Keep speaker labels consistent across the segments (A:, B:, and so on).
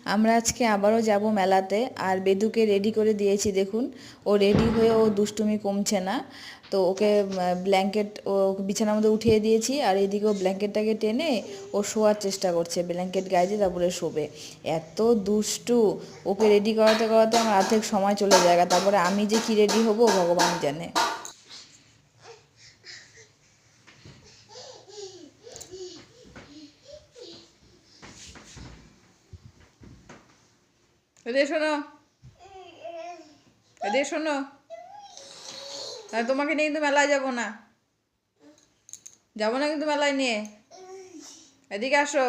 A: আমরা আজকে আবারও যাব মেলাতে। আর বেদুকে রেডি করে দিয়েছি, দেখুন ও রেডি হয়ে ও দুষ্টুমি কমছে না। তো ওকে ব্ল্যাঙ্কেট ও বিছানার মধ্যে উঠিয়ে দিয়েছি, আর এদিকে ও ব্ল্যাঙ্কেটটাকে টেনে ও শোয়ার চেষ্টা করছে, ব্ল্যাঙ্কেট গায়ে দিয়ে তারপরে শোবে। এত দুষ্টু, ওকে রেডি করাতে করাতে আমার অর্ধেক সময় চলে যায়, তারপরে আমি যে কি রেডি হব ভগবান জানে। এদের শোনো, এদের শোনো, তোমাকে নিয়ে কিন্তু মেলায় যাবো না, যাবো না কিন্তু মেলায় নিয়ে। এদিকে আসো।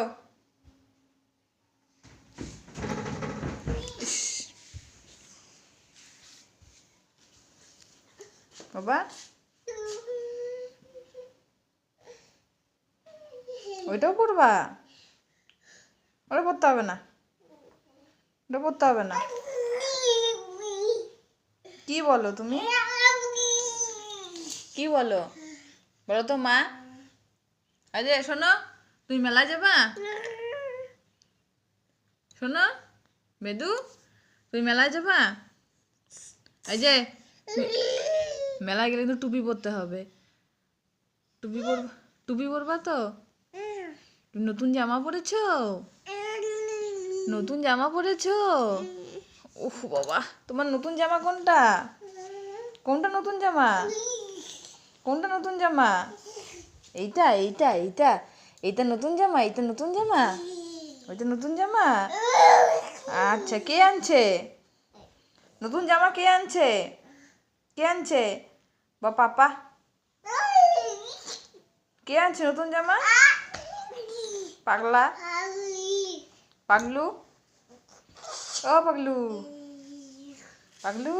A: বাবা, ওইটাও পড়বা? ওটা পড়তে হবে না, ওটা পড়তে হবে না। কি বলো তুমি, কি বলো, বলো তো মা। আরে শোনো, তুমি মেলায় যাবা? শোনো বেদু, তুমি মেলায় যাবা? এই যে মেলায় গেলে কিন্তু টুপি পরতে হবে। টুপি পরবা, টুপি পরবা তো? তুমি নতুন জামা পরেছো? নতুন জামা পরেছো? উফ বাবা, তোমার নতুন জামা কোনটা? কোনটা নতুন জামা? কোনটা নতুন জামা? এইটা এইটা এইটা এইটা নতুন জামা, এইটা নতুন জামা, ওইটা নতুন জামা। আচ্ছা, কে আনছে নতুন জামা? কে আনছে? কে আনছে? বা পাপা, কে আনছে নতুন জামা? পাগলা, পাগলু, ও পাগলু, পাগলু।